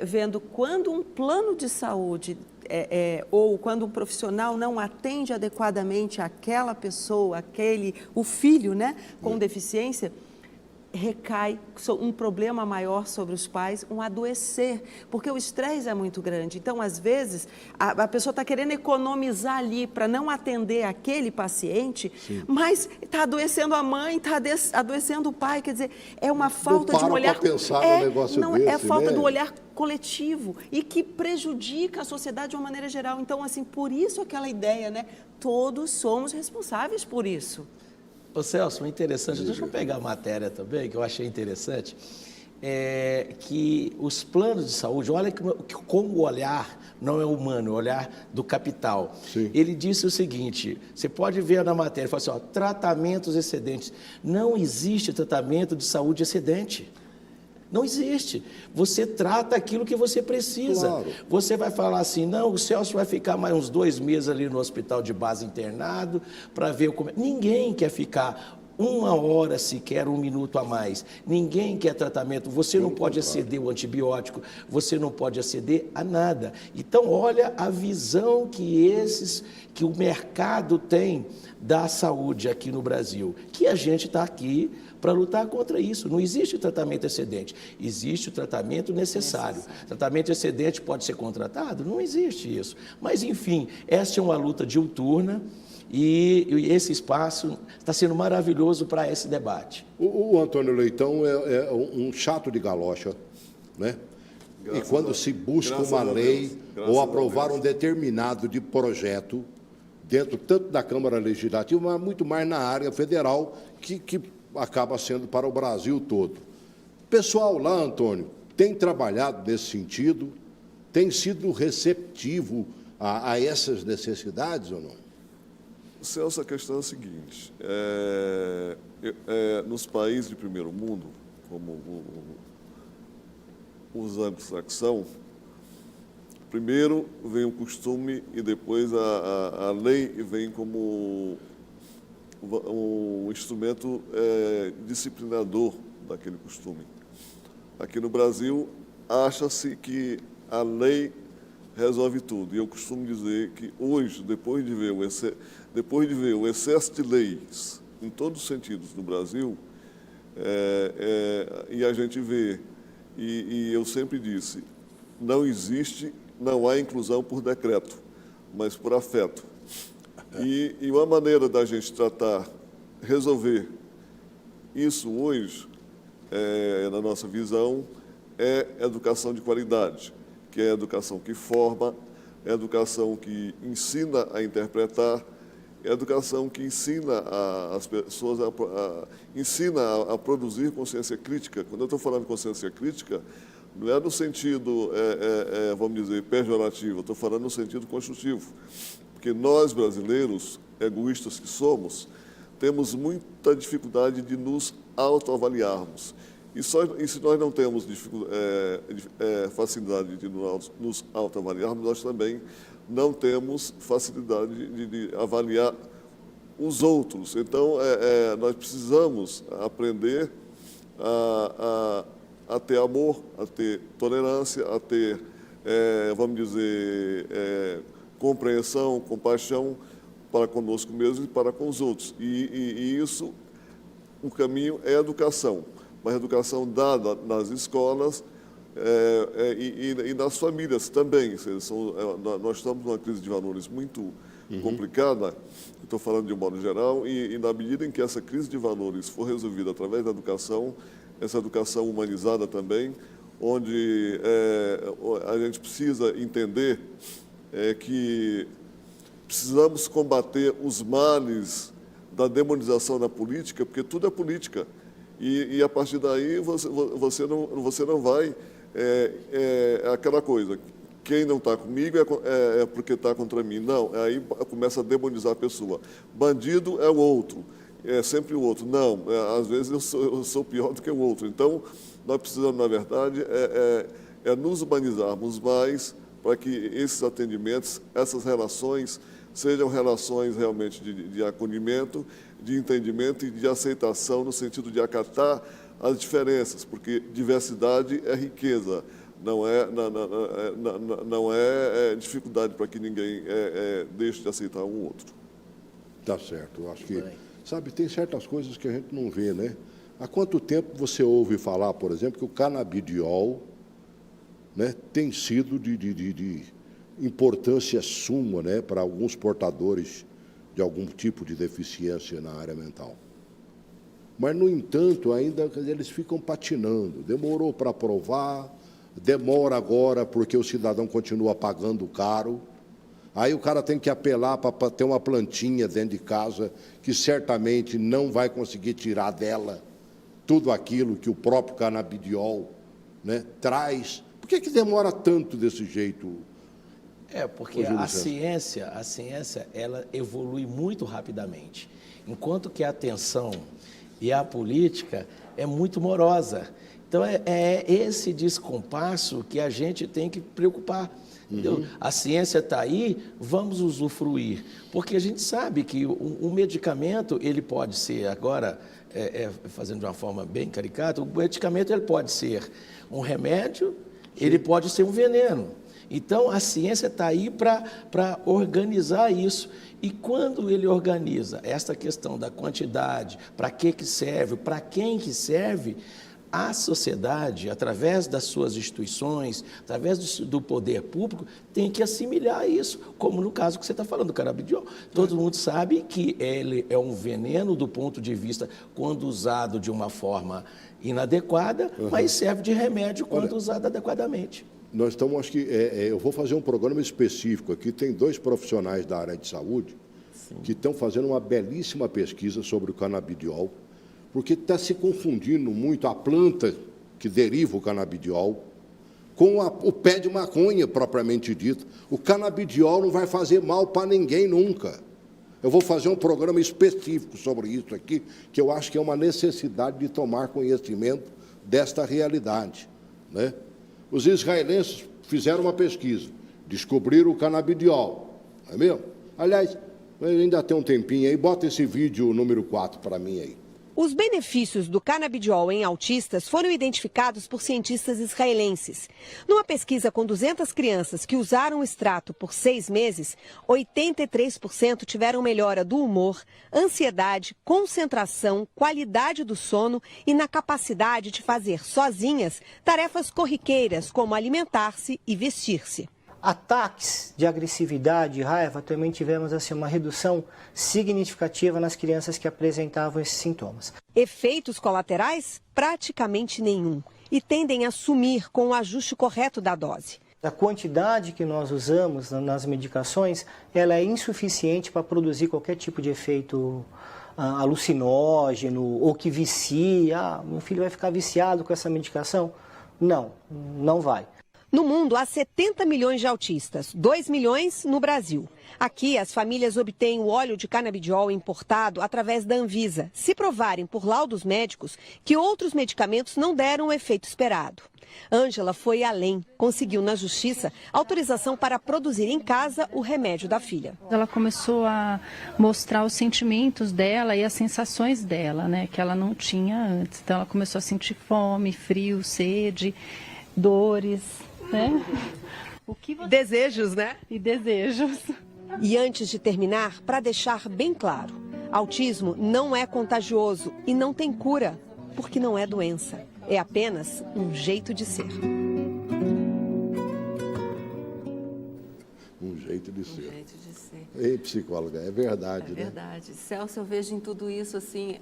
vendo quando um plano de saúde ou quando um profissional não atende adequadamente aquela pessoa, o filho, né, com deficiência, recai um problema maior sobre os pais, um adoecer, porque o estresse é muito grande. Então, às vezes, a pessoa está querendo economizar ali para não atender aquele paciente, sim, mas está adoecendo a mãe, está adoecendo o pai, quer dizer, é uma falta de um olhar... Não para pensar no negócio não, desse, é falta né? do olhar coletivo e que prejudica a sociedade de uma maneira geral. Então, assim, por isso aquela ideia, né? Todos somos responsáveis por isso. Ô Celso, interessante, deixa eu pegar a matéria também, que eu achei interessante, que os planos de saúde, olha como o olhar não é humano, é o olhar do capital. Sim. Ele disse o seguinte, você pode ver na matéria, ele fala assim, ó, tratamentos excedentes. Não existe tratamento de saúde excedente. Não existe. Você trata aquilo que você precisa. Claro. Você vai falar assim, não, o Celso vai ficar mais uns 2 meses ali no hospital de base internado para ver como... Ninguém quer ficar 1 hora sequer, 1 minuto a mais. Ninguém quer tratamento. Você não pode aceder ao antibiótico, você não pode aceder a nada. Então, olha a visão que o mercado tem da saúde aqui no Brasil, que a gente está aqui para lutar contra isso. Não existe tratamento excedente, existe o tratamento necessário. Tratamento excedente pode ser contratado? Não existe isso. Mas, enfim, essa é uma luta diuturna e esse espaço está sendo maravilhoso para esse debate. O Antônio Leitão é um chato de galocha, né? E quando se busca uma lei ou aprovar um determinado de projeto, dentro tanto da Câmara Legislativa, mas muito mais na área federal, que acaba sendo para o Brasil todo. Pessoal lá, Antônio, tem trabalhado nesse sentido? Tem sido receptivo a essas necessidades ou não? Celso, a questão é a seguinte, nos países de primeiro mundo, como os anglo-saxões, primeiro vem o costume e depois a lei vem como um instrumento disciplinador daquele costume. Aqui no Brasil, acha-se que a lei resolve tudo. E eu costumo dizer que hoje, depois de ver o excesso de leis em todos os sentidos no Brasil, e a gente vê, e eu sempre disse, não há inclusão por decreto, mas por afeto. E uma maneira da gente resolver isso hoje, na nossa visão, é educação de qualidade, que é a educação que forma, é a educação que ensina a interpretar, é a educação que ensina as pessoas ensina a produzir consciência crítica. Quando eu estou falando de consciência crítica, não é no sentido, vamos dizer, pejorativo, eu estou falando no sentido construtivo. Porque nós, brasileiros, egoístas que somos, temos muita dificuldade de nos autoavaliarmos. E se nós não temos facilidade de nos autoavaliarmos, nós também não temos facilidade de avaliar os outros. Então, nós precisamos aprender a ter amor, a ter tolerância, a ter, vamos dizer, compreensão, compaixão para conosco mesmos e para com os outros. E isso, o caminho é a educação, mas a educação dada nas escolas e nas famílias também. Nós estamos numa crise de valores muito complicada, estou falando de um modo geral, e na medida em que essa crise de valores for resolvida através da educação, essa educação humanizada também, onde a gente precisa entender que precisamos combater os males da demonização da política, porque tudo é política. E a partir daí você não vai... aquela coisa, quem não está comigo é porque está contra mim. Não, aí começa a demonizar a pessoa. Bandido é o outro, é sempre o outro. Não, às vezes eu sou pior do que o outro. Então, nós precisamos, na verdade, nos humanizarmos mais para que esses atendimentos, essas relações, sejam relações realmente de acolhimento, de entendimento e de aceitação, no sentido de acatar as diferenças, porque diversidade é riqueza, não é dificuldade para que ninguém deixe de aceitar um outro. Tá certo, eu acho que... Sabe, tem certas coisas que a gente não vê, né? Há quanto tempo você ouve falar, por exemplo, que o canabidiol, né, tem sido de importância suma, né, para alguns portadores de algum tipo de deficiência na área mental? Mas, no entanto, ainda eles ficam patinando. Demorou para aprovar, demora agora porque o cidadão continua pagando caro. Aí o cara tem que apelar para ter uma plantinha dentro de casa que certamente não vai conseguir tirar dela tudo aquilo que o próprio canabidiol, né, traz. Por que demora tanto desse jeito? Porque a ciência, ela evolui muito rapidamente, enquanto que a atenção e a política é muito morosa. Então, é esse descompasso que a gente tem que preocupar. A ciência está aí, vamos usufruir. Porque a gente sabe que o medicamento, ele pode ser, agora, fazendo de uma forma bem caricata, o medicamento ele pode ser um remédio, ele pode ser um veneno. Então, a ciência está aí para organizar isso. E quando ele organiza esta questão da quantidade, para que serve, para quem que serve, a sociedade, através das suas instituições, através do poder público, tem que assimilar isso, como no caso que você está falando do canabidiol. Todo mundo sabe que ele é um veneno do ponto de vista quando usado de uma forma inadequada, mas serve de remédio quando usado adequadamente. Nós estamos, acho que, eu vou fazer um programa específico aqui, tem 2 profissionais da área de saúde que estão fazendo uma belíssima pesquisa sobre o canabidiol, porque está se confundindo muito a planta que deriva o canabidiol com o pé de maconha, propriamente dito. O canabidiol não vai fazer mal para ninguém nunca. Eu vou fazer um programa específico sobre isso aqui, que eu acho que é uma necessidade de tomar conhecimento desta realidade, né? Os israelenses fizeram uma pesquisa, descobriram o canabidiol, não é mesmo? Aliás, ainda tem um tempinho aí, bota esse vídeo número 4 para mim aí. Os benefícios do canabidiol em autistas foram identificados por cientistas israelenses. Numa pesquisa com 200 crianças que usaram o extrato por 6 meses, 83% tiveram melhora do humor, ansiedade, concentração, qualidade do sono e na capacidade de fazer sozinhas tarefas corriqueiras como alimentar-se e vestir-se. Ataques de agressividade e raiva, também tivemos assim, uma redução significativa nas crianças que apresentavam esses sintomas. Efeitos colaterais? Praticamente nenhum. E tendem a sumir com o ajuste correto da dose. A quantidade que nós usamos nas medicações, ela é insuficiente para produzir qualquer tipo de efeito alucinógeno ou que vicia. Meu filho vai ficar viciado com essa medicação? Não, não vai. No mundo, há 70 milhões de autistas, 2 milhões no Brasil. Aqui, as famílias obtêm o óleo de canabidiol importado através da Anvisa, se provarem por laudos médicos que outros medicamentos não deram o efeito esperado. Ângela foi além, conseguiu na justiça autorização para produzir em casa o remédio da filha. Ela começou a mostrar os sentimentos dela e as sensações dela, né, que ela não tinha antes. Então ela começou a sentir fome, frio, sede, dores, né? Desejos, né? E desejos. E antes de terminar, para deixar bem claro, autismo não é contagioso e não tem cura, porque não é doença. É apenas um jeito de ser. Um jeito de ser. Um jeito de ser. Ei, psicóloga, é verdade, né? É verdade. Celso, eu vejo em tudo isso assim,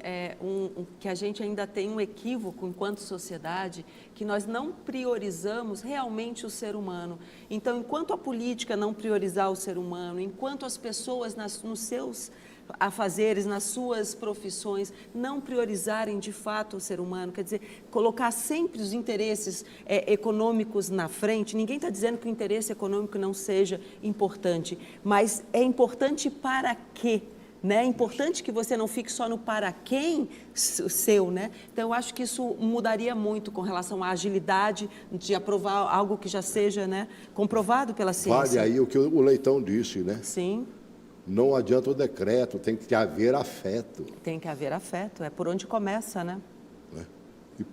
que a gente ainda tem um equívoco enquanto sociedade, que nós não priorizamos realmente o ser humano. Então, enquanto a política não priorizar o ser humano, enquanto as pessoas nos seus afazeres, nas suas profissões, não priorizarem de fato o ser humano, quer dizer, colocar sempre os interesses econômicos na frente. Ninguém está dizendo que o interesse econômico não seja importante, mas é importante para quê? Né? É importante que você não fique só no para quem seu, né? Então, eu acho que isso mudaria muito com relação à agilidade de aprovar algo que já seja, né, comprovado pela ciência. Vale aí o que o Leitão disse, né? Sim. Não adianta o decreto, tem que haver afeto. Tem que haver afeto, é por onde começa, né? E,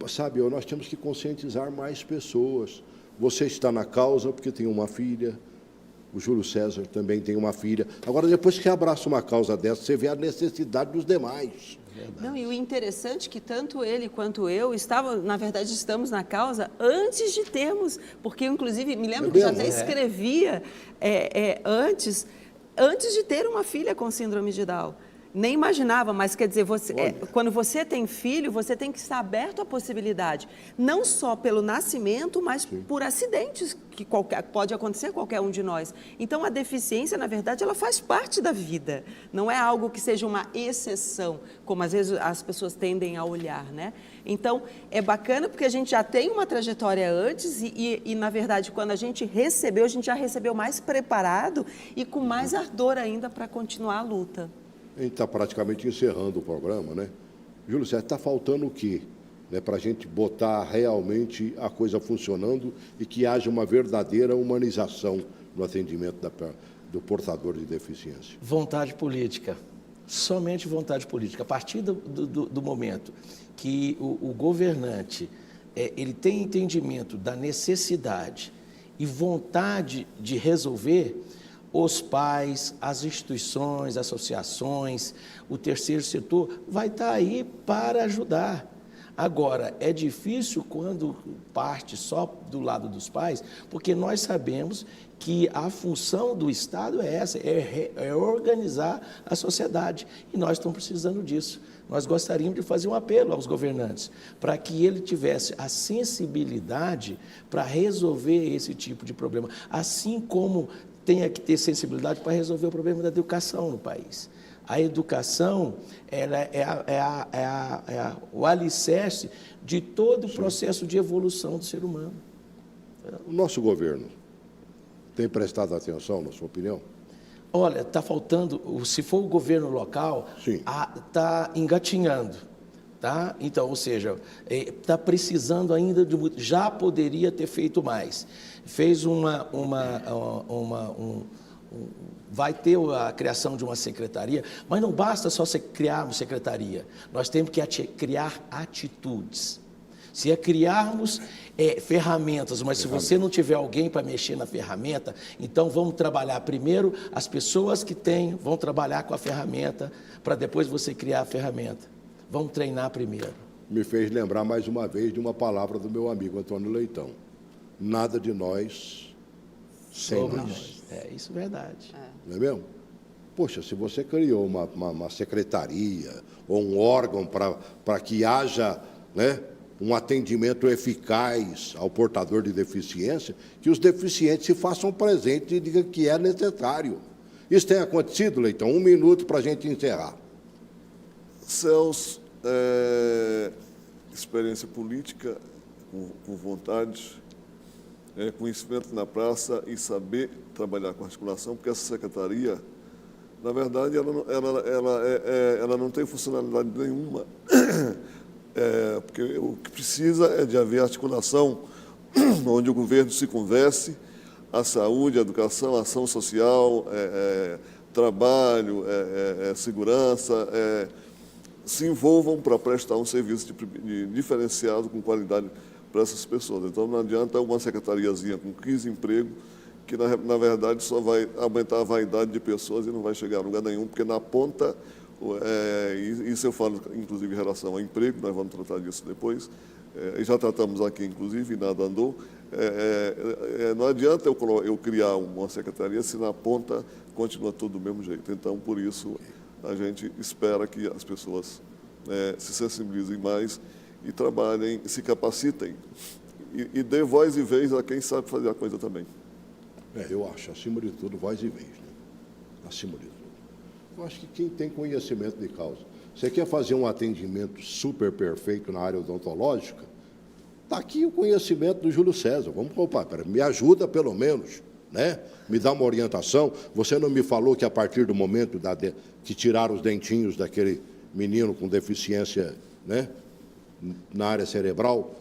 sabe, nós temos que conscientizar mais pessoas. Você está na causa porque tem uma filha, o Júlio César também tem uma filha. Agora, depois que abraça uma causa dessa, você vê a necessidade dos demais. Não, e o interessante é que tanto ele quanto eu na verdade, estamos na causa antes de termos, porque eu, inclusive, me lembro que já até escrevia antes de ter uma filha com síndrome de Down. Nem imaginava, mas quer dizer, quando você tem filho, você tem que estar aberto à possibilidade, não só pelo nascimento, mas por acidentes que pode acontecer a qualquer um de nós. Então, a deficiência, na verdade, ela faz parte da vida, não é algo que seja uma exceção, como às vezes as pessoas tendem a olhar, né? Então, é bacana porque a gente já tem uma trajetória antes e na verdade, quando a gente já recebeu mais preparado e com mais ardor ainda para continuar a luta. A gente está praticamente encerrando o programa, né? Júlio César, está faltando o quê? Né, para a gente botar realmente a coisa funcionando e que haja uma verdadeira humanização no atendimento do portador de deficiência. Vontade política, somente vontade política. A partir do momento que o governante ele tem entendimento da necessidade e vontade de resolver, os pais, as instituições, associações, o terceiro setor vai estar aí para ajudar. Agora, é difícil quando parte só do lado dos pais, porque nós sabemos que a função do Estado é essa, é organizar a sociedade, e nós estamos precisando disso. Nós gostaríamos de fazer um apelo aos governantes, para que ele tivesse a sensibilidade para resolver esse tipo de problema, assim como tenha que ter sensibilidade para resolver o problema da educação no país. A educação ela é o alicerce de todo o processo de evolução do ser humano. O nosso governo tem prestado atenção, na sua opinião? Olha, está faltando, se for o governo local, está engatinhando. Tá? Então, ou seja, está precisando ainda de muito, já poderia ter feito mais. Fez vai ter a criação de uma secretaria, mas não basta só criar uma secretaria, nós temos que criar atitudes. Se criarmos ferramentas, mas se você não tiver alguém para mexer na ferramenta, então vamos trabalhar primeiro, as pessoas que têm vão trabalhar com a ferramenta, para depois você criar a ferramenta. Vamos treinar primeiro. Me fez lembrar mais uma vez de uma palavra do meu amigo Antônio Leitão. Nada de nós sem nós. Isso é verdade. Não é mesmo? Poxa, se você criou uma secretaria ou um órgão para que haja, né, um atendimento eficaz ao portador de deficiência, que os deficientes se façam presentes e digam que é necessário. Isso tem acontecido, Leitão? 1 minuto para a gente encerrar. Celso, experiência política, com vontade, conhecimento na praça e saber trabalhar com articulação, porque essa secretaria, na verdade, ela não tem funcionalidade nenhuma, porque o que precisa é de haver articulação onde o governo se converse, a saúde, a educação, a ação social, trabalho, segurança, se envolvam para prestar um serviço diferenciado, com qualidade para essas pessoas. Então, não adianta uma secretariazinha com 15 empregos, que na verdade só vai aumentar a vaidade de pessoas e não vai chegar a lugar nenhum, porque na ponta, isso eu falo inclusive em relação ao emprego, nós vamos tratar disso depois, já tratamos aqui inclusive e nada andou, não adianta eu criar uma secretaria se na ponta continua tudo do mesmo jeito. Então, por isso, a gente espera que as pessoas se sensibilizem mais e trabalhem, se capacitem e dê voz e vez a quem sabe fazer a coisa também. Eu acho, acima de tudo, voz e vez, né? Acima de tudo. Eu acho que quem tem conhecimento de causa. Você quer fazer um atendimento super perfeito na área odontológica? Está aqui o conhecimento do Júlio César. Vamos, me ajuda pelo menos, né? Me dá uma orientação. Você não me falou que a partir do momento que tiraram os dentinhos daquele menino com deficiência, né, na área cerebral,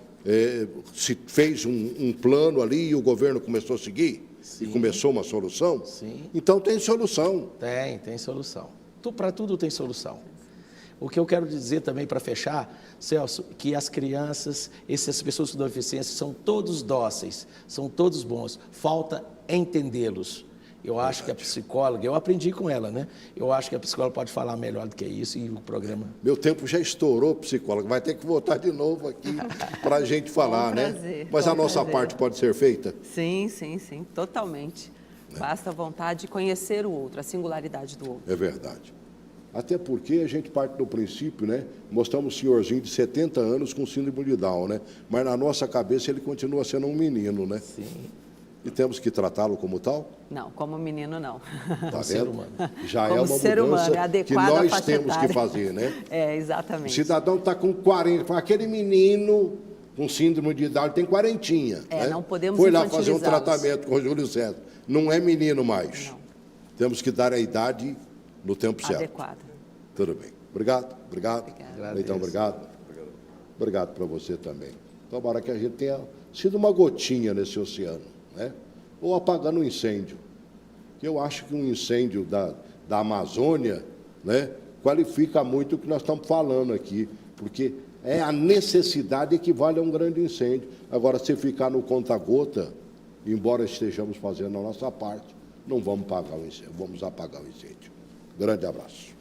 se fez um plano ali e o governo começou a seguir? Sim. E começou uma solução? Sim. Então tem solução. Tem solução. Para tudo tem solução. O que eu quero dizer também, para fechar, Celso, que as crianças, essas pessoas com deficiência, são todos dóceis, são todos bons. Falta entendê-los. Eu acho que a psicóloga, eu aprendi com ela, né? Eu acho que a psicóloga pode falar melhor do que isso e o programa... Meu tempo já estourou, psicóloga. Vai ter que voltar de novo aqui para a gente falar, né? Mas a nossa parte pode ser feita? Sim, totalmente. Basta a vontade de conhecer o outro, a singularidade do outro. É verdade. Até porque a gente parte do princípio, né? Mostramos um senhorzinho de 70 anos com síndrome de Down, né? Mas na nossa cabeça ele continua sendo um menino, né? Sim. E temos que tratá-lo como tal? Não, como menino não. Tá vendo? Ser humano. Já como é uma ser mudança humano, é que nós temos que fazer, né? Exatamente. O cidadão está com 40, aquele menino com síndrome de Down, ele tem 40, né? Não podemos foi lá fazer um tratamento com o Júlio César. Não é menino mais. Não. Temos que dar a idade no tempo certo. Adequado. Tudo bem. Obrigado. Então, obrigado. Obrigado para você também. Tomara que a gente tenha sido uma gotinha nesse oceano, né? Ou apagando um incêndio. Eu acho que um incêndio da Amazônia, né, qualifica muito o que nós estamos falando aqui, porque a necessidade equivale a um grande incêndio. Agora, se ficar no conta-gota, embora estejamos fazendo a nossa parte, não vamos apagar o incêndio, vamos apagar o incêndio. Grande abraço.